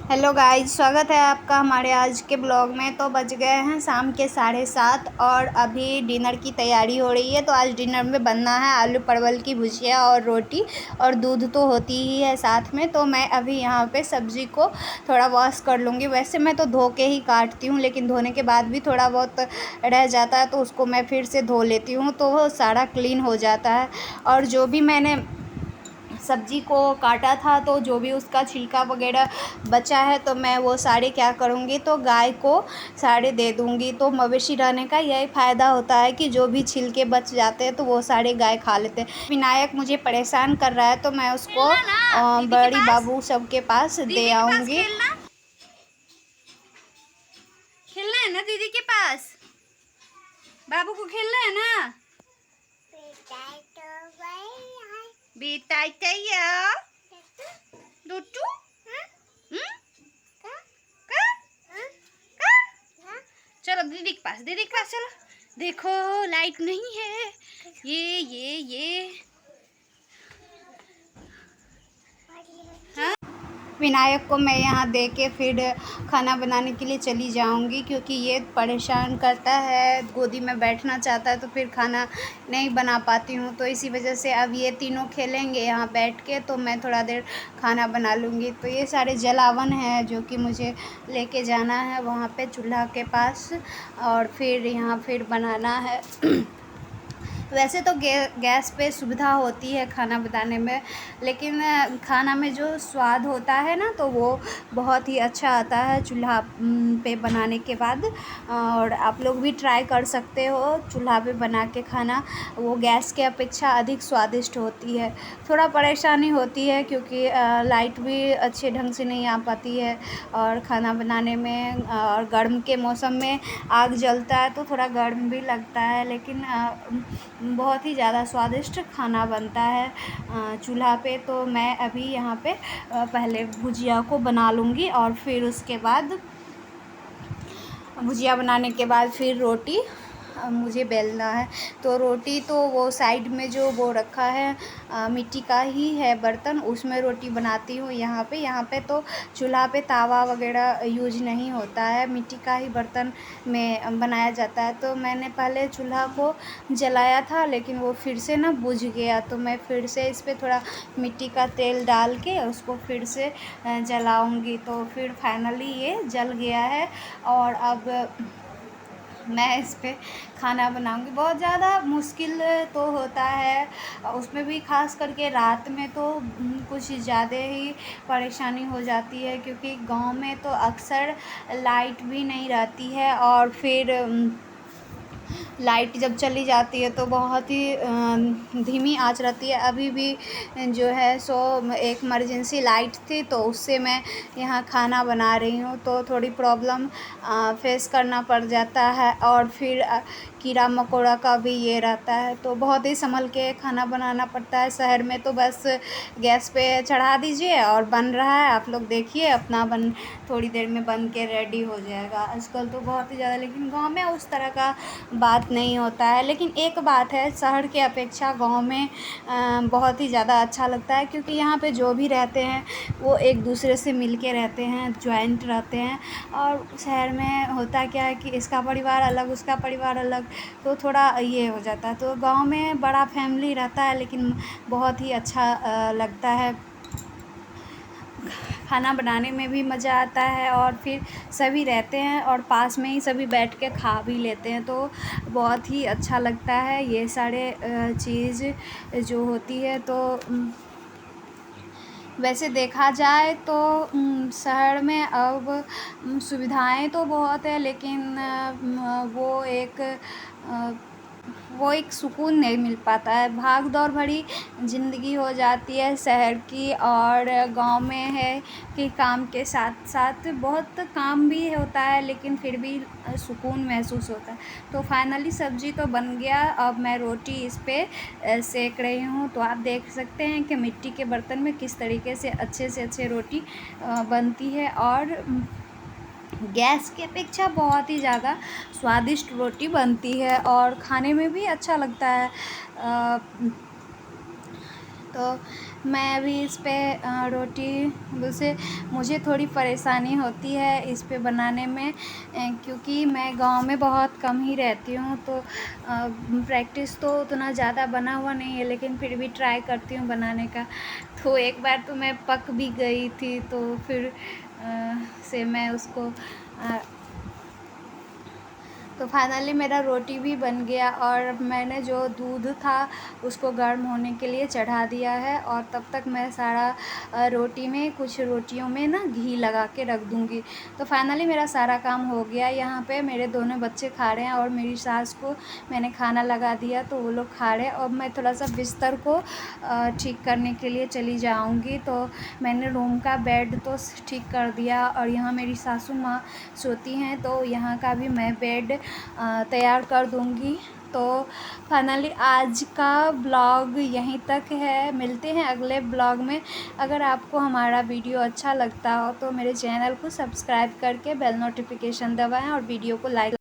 Hello guys, स्वागत है आपका हमारे आज के ब्लॉग में। तो बज गए हैं शाम के 7:30 और अभी डिनर की तैयारी हो रही है। तो आज डिनर में बनना है आलू परवल की भुजिया और रोटी, और दूध तो होती ही है साथ में। तो मैं अभी यहाँ पे सब्ज़ी को थोड़ा वॉश कर लूँगी। वैसे मैं तो धो के ही काटती हूँ, लेकिन धोने के बाद भी थोड़ा बहुत रह जाता है तो उसको मैं फिर से धो लेती हूँ, तो वो सारा क्लीन हो जाता है। और जो भी मैंने सब्ज़ी को काटा था तो जो भी उसका छिलका वगैरह बचा है तो मैं वो सारे क्या करूँगी, तो गाय को सारे दे दूँगी। तो मवेशी रहने का यही फ़ायदा होता है कि जो भी छिलके बच जाते हैं तो वो सारे गाय खा लेते हैं। विनायक मुझे परेशान कर रहा है तो मैं उसको बड़ी बाबू सबके पास दे आऊँगी। खेलना है ना दीदी के पास, बाबू को खेलना है ना। बेटा डोटू चलो दीदी के पास चलो। देखो लाइट नहीं है, ये हाँ? विनायक को मैं यहाँ दे के फिर खाना बनाने के लिए चली जाऊँगी, क्योंकि ये परेशान करता है, गोदी में बैठना चाहता है तो फिर खाना नहीं बना पाती हूँ। तो इसी वजह से अब ये तीनों खेलेंगे यहाँ बैठ के, तो मैं थोड़ा देर खाना बना लूँगी। तो ये सारे जलावन है जो कि मुझे लेके जाना है वहाँ पे चूल्हा के पास, और फिर यहाँ फिर बनाना है। वैसे तो गैस पे सुविधा होती है खाना बनाने में, लेकिन खाना में जो स्वाद होता है ना तो वो बहुत ही अच्छा आता है चूल्हा पे बनाने के बाद। और आप लोग भी ट्राई कर सकते हो चूल्हा पे बना के खाना, वो गैस के अपेक्षा अधिक स्वादिष्ट होती है। थोड़ा परेशानी होती है क्योंकि लाइट भी अच्छे ढंग से नहीं आ पाती है, और खाना बनाने में और गर्म के मौसम में आग जलता है तो थोड़ा गर्म भी लगता है, लेकिन बहुत ही ज़्यादा स्वादिष्ट खाना बनता है चूल्हा पे। तो मैं अभी यहाँ पे पहले भुजिया को बना लूँगी, और फिर उसके बाद भुजिया बनाने के बाद फिर रोटी मुझे बेलना है। तो रोटी तो वो साइड में जो वो रखा है मिट्टी का ही है बर्तन, उसमें रोटी बनाती हूँ। यहाँ पे तो चूल्हा पे तावा वगैरह यूज नहीं होता है, मिट्टी का ही बर्तन में बनाया जाता है। तो मैंने पहले चूल्हा को जलाया था, लेकिन वो फिर से ना बुझ गया, तो मैं फिर से इस पर थोड़ा मिट्टी का तेल डाल के उसको फिर से जलाऊँगी। तो फिर फाइनली ये जल गया है, और अब मैं इस पे खाना बनाऊंगी। बहुत ज़्यादा मुश्किल तो होता है, उसमें भी ख़ास करके रात में तो कुछ ज़्यादा ही परेशानी हो जाती है, क्योंकि गांव में तो अक्सर लाइट भी नहीं रहती है, और फिर लाइट जब चली जाती है तो बहुत ही धीमी आंच रहती है। अभी भी जो है सो एक इमरजेंसी लाइट थी, तो उससे मैं यहाँ खाना बना रही हूँ, तो थोड़ी प्रॉब्लम फेस करना पड़ जाता है। और फिर कीड़ा मकोड़ा का भी ये रहता है, तो बहुत ही संभल के खाना बनाना पड़ता है। शहर में तो बस गैस पे चढ़ा दीजिए और बन रहा है, आप लोग देखिए अपना थोड़ी देर में बन के रेडी हो जाएगा। आजकल तो बहुत ही ज़्यादा, लेकिन गांव में उस तरह का बात नहीं होता है। लेकिन एक बात है, शहर के अपेक्षा गांव में बहुत ही ज़्यादा अच्छा लगता है, क्योंकि यहाँ पे जो भी रहते हैं वो एक दूसरे से मिल के रहते हैं, जॉइंट रहते हैं। और शहर में होता क्या है कि इसका परिवार अलग, उसका परिवार अलग, तो थोड़ा ये हो जाता है। तो गांव में बड़ा फैमिली रहता है, लेकिन बहुत ही अच्छा लगता है, खाना बनाने में भी मज़ा आता है, और फिर सभी रहते हैं और पास में ही सभी बैठ के खा भी लेते हैं, तो बहुत ही अच्छा लगता है ये सारे चीज़ जो होती है। तो वैसे देखा जाए तो शहर में अब सुविधाएं तो बहुत है, लेकिन वो एक सुकून नहीं मिल पाता है। भाग दौड़ भरी ज़िंदगी हो जाती है शहर की, और गांव में है कि काम के साथ साथ बहुत काम भी होता है, लेकिन फिर भी सुकून महसूस होता है। तो फाइनली सब्ज़ी तो बन गया, अब मैं रोटी इस पे सेक रही हूँ। तो आप देख सकते हैं कि मिट्टी के बर्तन में किस तरीके से अच्छे रोटी बनती है, और गैस की अपेक्षा बहुत ही ज़्यादा स्वादिष्ट रोटी बनती है, और खाने में भी अच्छा लगता है। तो मैं अभी इस पे रोटी वैसे मुझे थोड़ी परेशानी होती है इस पे बनाने में, क्योंकि मैं गांव में बहुत कम ही रहती हूँ। तो प्रैक्टिस तो उतना ज़्यादा बना हुआ नहीं है, लेकिन फिर भी ट्राई करती हूँ बनाने का। तो एक बार तो मैं पक भी गई थी, तो फिर से मैं उसको तो फाइनली मेरा रोटी भी बन गया, और मैंने जो दूध था उसको गर्म होने के लिए चढ़ा दिया है। और तब तक मैं सारा रोटी में कुछ रोटियों में ना घी लगा के रख दूँगी। तो फाइनली मेरा सारा काम हो गया। यहाँ पे मेरे दोनों बच्चे खा रहे हैं और मेरी सास को मैंने खाना लगा दिया, तो वो लोग खा रहे हैं। और मैं थोड़ा सा बिस्तर को ठीक करने के लिए चली जाऊँगी। तो मैंने रूम का बेड तो ठीक कर दिया, और यहाँ मेरी सासू माँ सोती हैं, तो यहाँ का भी मैं बेड तैयार कर दूँगी। तो फाइनली आज का ब्लॉग यहीं तक है। मिलते हैं अगले ब्लॉग में। अगर आपको हमारा वीडियो अच्छा लगता हो तो मेरे चैनल को सब्सक्राइब करके बेल नोटिफिकेशन दबाएं और वीडियो को लाइक